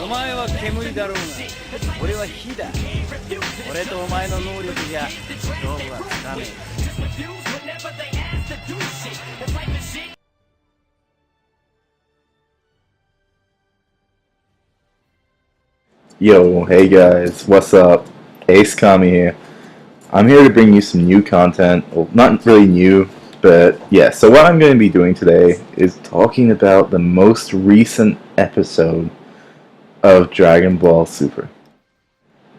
お前は煙だろうが、俺は火だ。俺とお前の能力じゃ勝負はつかめえ。Yo, hey guys, what's up? Ace Kami here. I'm here to bring you some new content. Well, not really new, but yeah. So what I'm going to be doing today is talking about the most recent episode of Dragon Ball Super.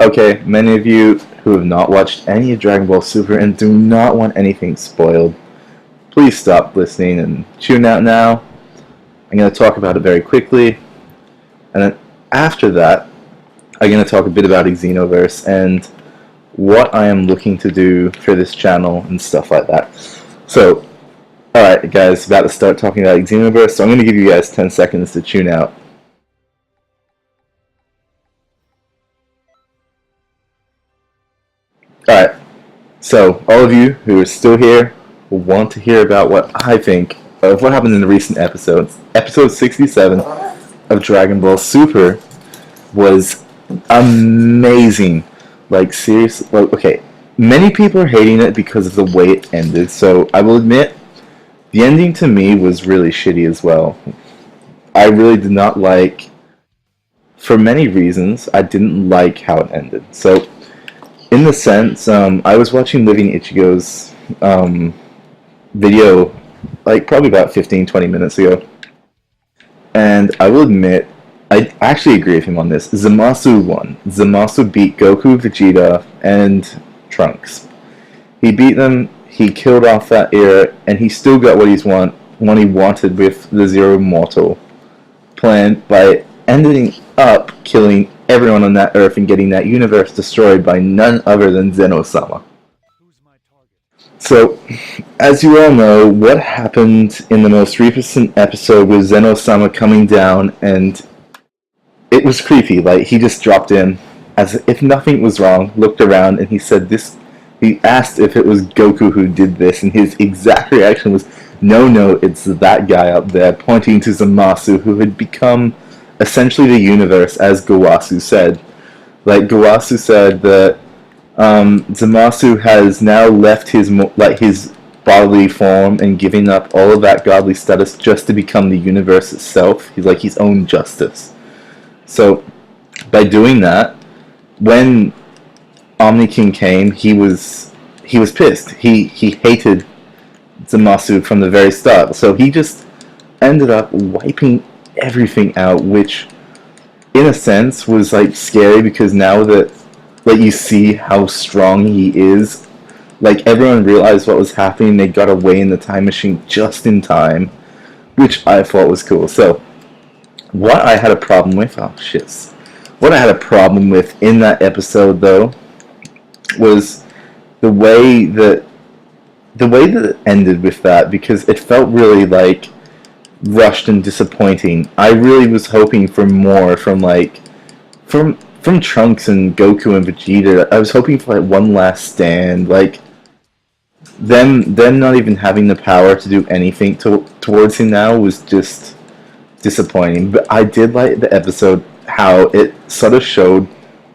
Okay, many of you who have not watched any of Dragon Ball Super and do not want anything spoiled, please stop listening and tune out now. I'm going to talk about it very quickly, and then after that, I'm going to talk a bit about Xenoverse and what I am looking to do for this channel and stuff like that. So, alright guys, about to start talking about Xenoverse, so I'm going to give you guys 10 seconds to tune out. Alright, so all of you who are still here will want to hear about what I think of what happened in the recent episodes. Episode 67 of Dragon Ball Super was amazing. Like, seriously, like, okay, many people are hating it because of the way it ended, so I will admit, the ending to me was really shitty as well. I really did not like, for many reasons, I didn't like how it ended. So, in the sense, I was watching Living Ichigo's video, like, probably about 15-20 minutes ago, and I will admit, I actually agree with him on this. Zamasu won. Zamasu beat Goku, Vegeta, and Trunks. He beat them, he killed off that era, and he still got what he wanted with the Zero Mortal plan by ending up killing everyone on that Earth and getting that universe destroyed by none other than Zino Summer. So, as you all know, what happened in the most recent episode was Zino Summer coming down, and it was creepy. Like, he just dropped in as if nothing was wrong, looked around, and he said this. He asked if it was Goku who did this, and his exact reaction was, no, it's that guy up there, pointing to Zamasu, who had become essentially the universe, as Gowasu said. Like, Gowasu said that Zamasu has now left his bodily form and giving up all of that godly status just to become the universe itself. He's like his own justice. So, by doing that, when Omni King came, he was pissed. He hated Zamasu from the very start. So he just ended up wiping everything out, which, in a sense, was like scary because now that you see how strong he is, like everyone realized what was happening. They got away in the time machine just in time, which I thought was cool. So, what I had a problem with, what I had a problem with in that episode, though, was the way that it ended with that, because it felt really, like, rushed and disappointing. I really was hoping for more from Trunks and Goku and Vegeta. I was hoping for, like, one last stand, like, them not even having the power to do anything towards him now was just disappointing. But I did like the episode, how it sort of showed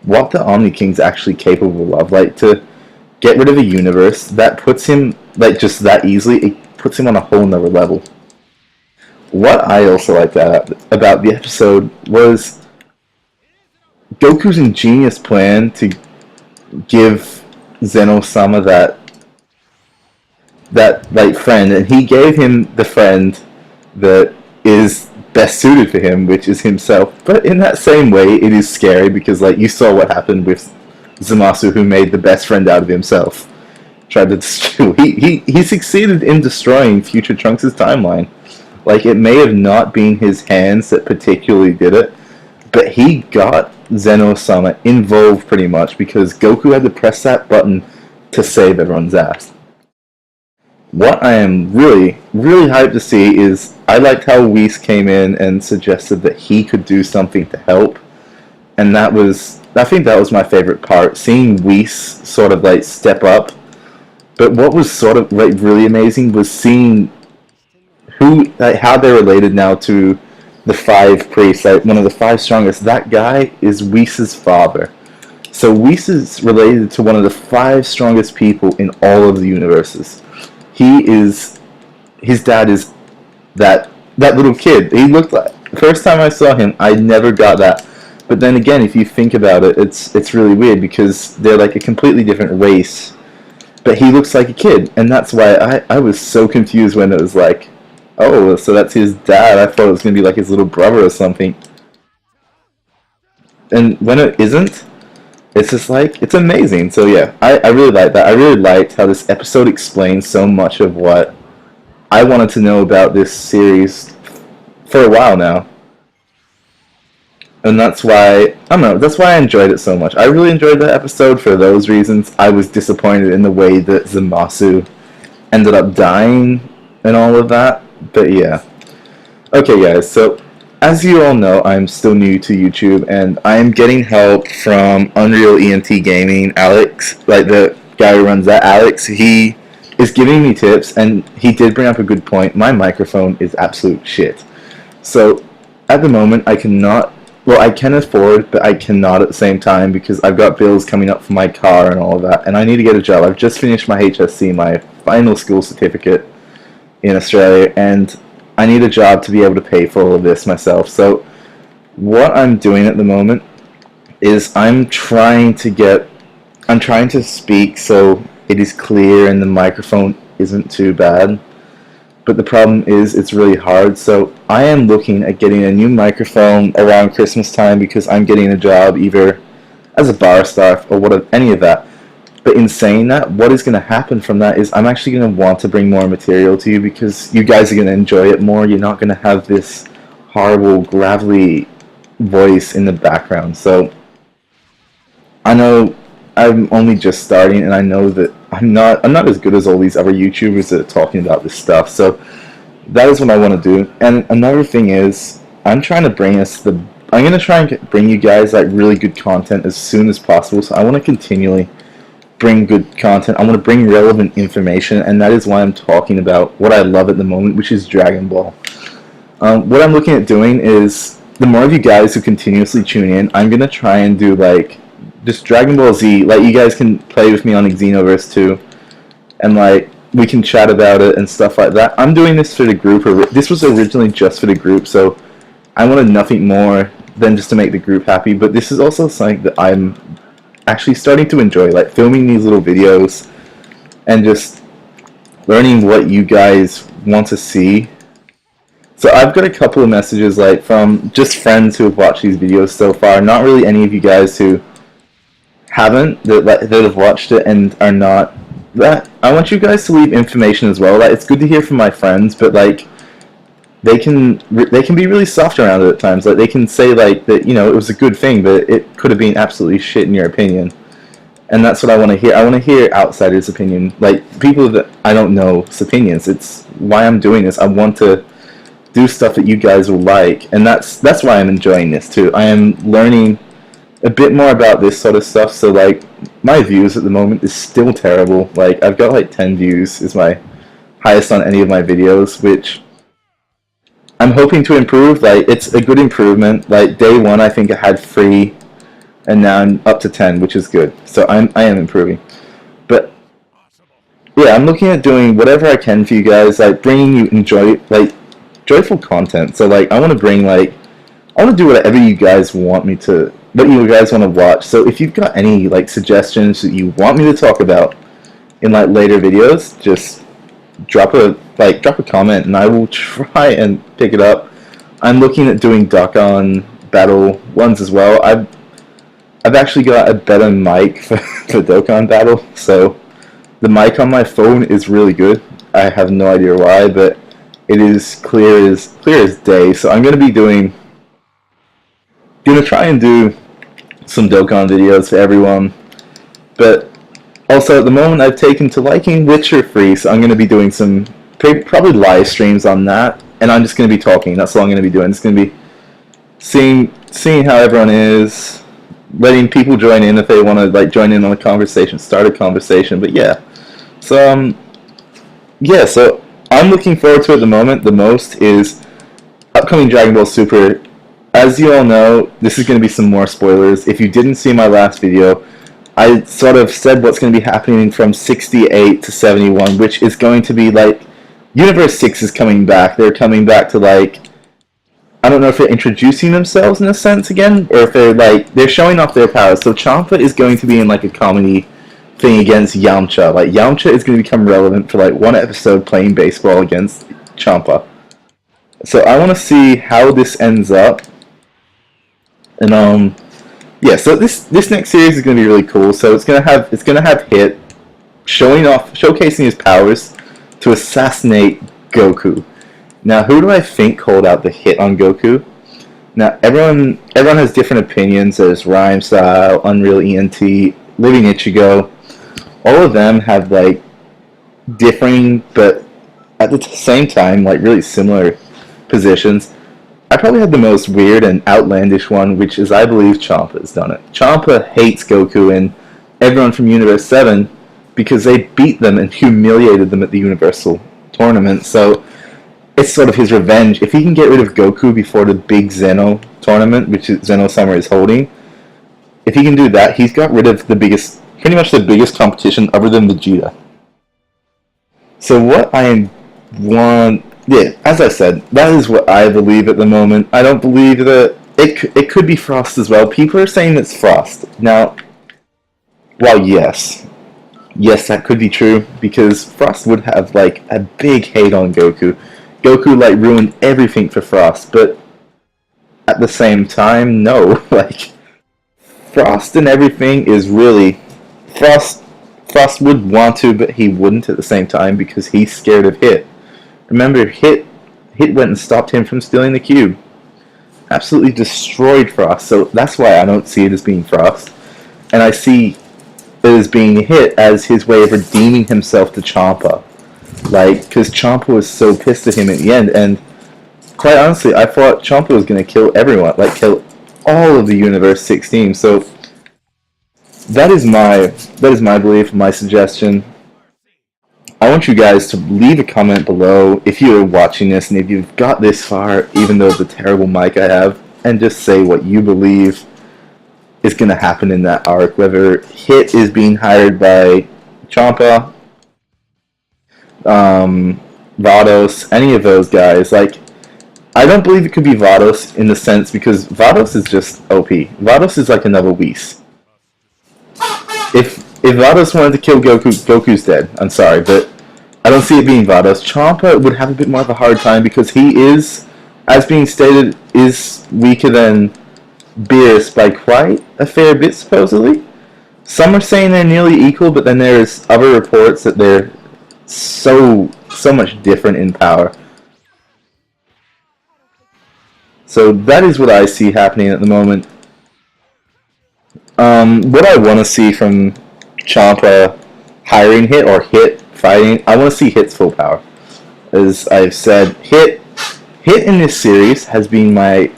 what the Omni King's actually capable of. Like, to get rid of a universe, that puts him, like, just that easily, it puts him on a whole nother level. What I also liked about the episode was Goku's ingenious plan to give Zeno Sama that like friend, and he gave him the friend that is best suited for him, which is himself. But in that same way, it is scary because, like, you saw what happened with Zamasu, who made the best friend out of himself. Tried to destroy. He succeeded in destroying future Trunks' timeline. Like, it may have not been his hands that particularly did it, but he got Zeno Sama involved pretty much because Goku had to press that button to save everyone's ass. What I am really, really hyped to see is, I liked how Whis came in and suggested that he could do something to help, and I think that was my favorite part, seeing Whis sort of, like, step up. But what was sort of, like, really amazing was seeing how they're related now to the five priests, like one of the five strongest. That guy is Whis' father. So Whis is related to one of the five strongest people in all of the universes. His dad is that little kid. He looked like, the first time I saw him, I never got that. But then again, if you think about it, it's really weird because they're like a completely different race. But he looks like a kid, and that's why I was so confused when it was like, oh, so that's his dad. I thought it was going to be like his little brother or something. And when it isn't, it's just like, it's amazing. So yeah, I really like that. I really liked how this episode explains so much of what I wanted to know about this series for a while now. And that's why, I don't know, that's why I enjoyed it so much. I really enjoyed that episode for those reasons. I was disappointed in the way that Zamasu ended up dying and all of that. But yeah. Okay guys, so as you all know, I'm still new to YouTube, and I am getting help from Unrealentgaming. Alex, like the guy who runs that, Alex, he is giving me tips, and he did bring up a good point. My microphone is absolute shit. So at the moment, I cannot, well, I can afford, but I cannot at the same time because I've got bills coming up for my car and all of that, and I need to get a job. I've just finished my HSC, my final school certificate in Australia, and I need a job to be able to pay for all of this myself. So what I'm doing at the moment is I'm trying to speak so it is clear and the microphone isn't too bad. But the problem is it's really hard. So I am looking at getting a new microphone around Christmas time because I'm getting a job either as a bar staff or any of that. But in saying that, what is going to happen from that is I'm actually going to want to bring more material to you because you guys are going to enjoy it more. You're not going to have this horrible, gravelly voice in the background. So I know I'm only just starting, and I know that I'm not as good as all these other YouTubers that are talking about this stuff. So that is what I want to do. And another thing is I'm going to try and bring you guys like really good content as soon as possible. So I want to continually bring good content. I want to bring relevant information, and that is why I'm talking about what I love at the moment, which is Dragon Ball. What I'm looking at doing is, the more of you guys who continuously tune in, I'm going to try and do like just Dragon Ball Z, like you guys can play with me on Xenoverse 2, and like we can chat about it and stuff like that. I'm doing this for the group, this was originally just for the group, so I wanted nothing more than just to make the group happy, but this is also something that I'm actually starting to enjoy, like filming these little videos and just learning what you guys want to see. So I've got a couple of messages like from just friends who have watched these videos so far, not really any of you guys who haven't, that have watched it and are not. That I want you guys to leave information as well. Like, it's good to hear from my friends, but like they can be really soft around it at times. Like, they can say like that, you know, it was a good thing, but it could have been absolutely shit in your opinion. And that's what I want to hear. I want to hear outsiders' opinion, like people that I don't know's opinions. It's why I'm doing this. I want to do stuff that you guys will like, and that's why I'm enjoying this too. I am learning a bit more about this sort of stuff. So like my views at the moment is still terrible. Like I've got like 10 views is my highest on any of my videos, which I'm hoping to improve. Like, it's a good improvement. Like, day one, I think I had 3, and now I'm up to 10, which is good. So I am improving. But yeah, I'm looking at doing whatever I can for you guys, like bringing you joyful content. So like, I want to do whatever you guys want me to, what you guys want to watch. So if you've got any like suggestions that you want me to talk about in like later videos, just drop a comment and I will try and pick it up. I'm looking at doing Dokkan Battle ones as well. I've actually got a better mic for Dokkan Battle, so the mic on my phone is really good. I have no idea why, but it is clear as day. So I'm gonna try and do some Dokkan videos for everyone, but also, at the moment, I've taken to liking Witcher 3, so I'm going to be doing some, probably live streams on that, and I'm just going to be talking. That's all I'm going to be doing. It's going to be seeing how everyone is, letting people join in if they want to, like, join in on a conversation, start a conversation, but yeah. So, so I'm looking forward to it at the moment. The most is upcoming Dragon Ball Super, as you all know, this is going to be some more spoilers. If you didn't see my last video, I sort of said what's going to be happening from 68 to 71, which is going to be like, Universe 6 is coming back. They're coming back to like, I don't know if they're introducing themselves in a sense again, or if they're showing off their powers. So Champa is going to be in like a comedy thing against Yamcha. Like Yamcha is going to become relevant for like one episode playing baseball against Champa. So I want to see how this ends up. And yeah, so this next series is going to be really cool. So it's going to have Hit showcasing his powers to assassinate Goku. Now, who do I think called out the hit on Goku? Now, everyone has different opinions. There's Rhyme Style, Unreal ENT, Living Ichigo. All of them have like differing, but at the same time, like really similar positions. I probably had the most weird and outlandish one, which is I believe Champa has done it. Champa hates Goku and everyone from Universe 7 because they beat them and humiliated them at the Universal Tournament. So it's sort of his revenge. If he can get rid of Goku before the big Zeno tournament, which Zino Summer is holding, if he can do that, he's got rid of pretty much the biggest competition other than Vegeta. So what I want... Yeah, as I said, that is what I believe at the moment. I don't believe that... It could be Frost as well. People are saying it's Frost. Now, while yes, that could be true, because Frost would have, like, a big hate on Goku. Goku, like, ruined everything for Frost, but at the same time, no. Like, Frost and everything is really... Frost would want to, but he wouldn't at the same time, because he's scared of Hit. Remember, Hit went and stopped him from stealing the cube. Absolutely destroyed Frost, so that's why I don't see it as being Frost. And I see it as being Hit as his way of redeeming himself to Champa. Like, because Champa was so pissed at him at the end, and quite honestly, I thought Champa was going to kill everyone, like kill all of the Universe 6 teams, so that is my belief, my suggestion. I want you guys to leave a comment below if you're watching this and if you've got this far, even though the terrible mic I have, and just say what you believe is going to happen in that arc, whether Hit is being hired by Champa, Vados, any of those guys. Like, I don't believe it could be Vados in the sense because Vados is just OP. Vados is like another Whis. If Vados wanted to kill Goku, Goku's dead. I'm sorry, but I don't see it being Vados. Champa would have a bit more of a hard time because he is, as being stated, is weaker than Beerus by quite a fair bit, supposedly. Some are saying they're nearly equal, but then there's other reports that they're so much different in power. So that is what I see happening at the moment. What I want to see from Champa hiring Hit or Hit fighting, I want to see Hit's full power. As I've said, Hit in this series has been my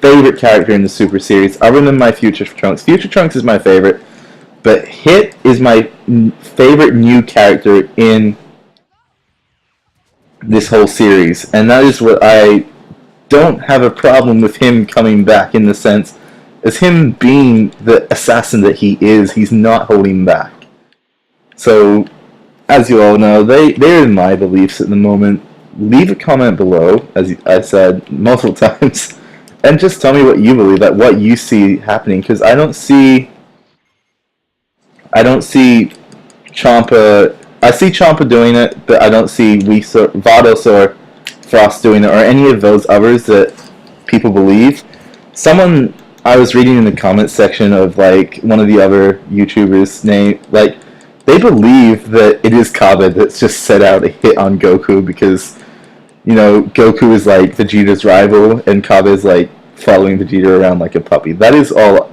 favorite character in the Super Series, other than my Future Trunks. Future Trunks is my favorite, but Hit is my favorite new character in this whole series, and that is what I don't have a problem with him coming back in the sense as him being the assassin that he is, he's not holding back. So, as you all know, they're my beliefs at the moment. Leave a comment below, as I said multiple times, and just tell me what you believe, like what you see happening, because I don't see Champa. I see Champa doing it, but I don't see Vados or Frost doing it, or any of those others that people believe. Someone I was reading in the comments section of like one of the other YouTubers' name, like they believe that it is Kabe that's just set out a hit on Goku because, you know, Goku is like Vegeta's rival and Kabe is like following Vegeta around like a puppy. That is all.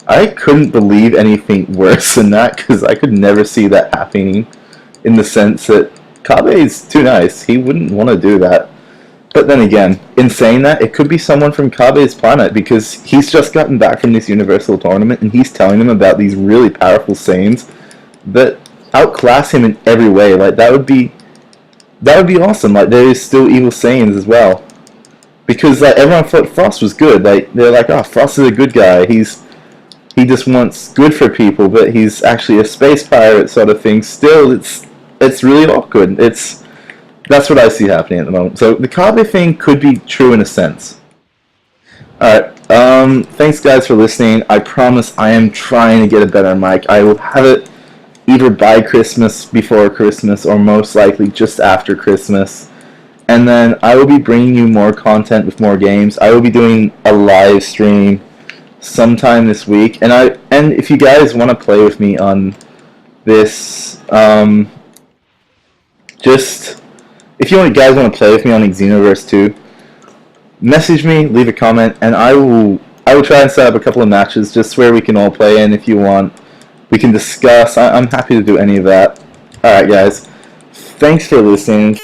I couldn't believe anything worse than that because I could never see that happening in the sense that Kabe is too nice. He wouldn't want to do that. But then again, in saying that, it could be someone from Kabe's planet because he's just gotten back from this Universal Tournament and he's telling them about these really powerful Saiyans that outclass him in every way. Like that would be awesome. Like there is still evil Saiyans as well. because like everyone thought Frost was good. Like they're like, oh, Frost is a good guy. He just wants good for people, but he's actually a space pirate sort of thing. Still, it's really awkward. That's what I see happening at the moment. So the Kabe thing could be true in a sense. Alright, thanks guys for listening. I promise I am trying to get a better mic. I will have it either by Christmas, before Christmas, or most likely just after Christmas. And then I will be bringing you more content with more games. I will be doing a live stream sometime this week. And if you guys want to play with me on this, if you guys want to play with me on Xenoverse 2, message me, leave a comment, and I will try and set up a couple of matches just where we can all play in. If you want, we can discuss. I'm happy to do any of that. Alright guys, thanks for listening.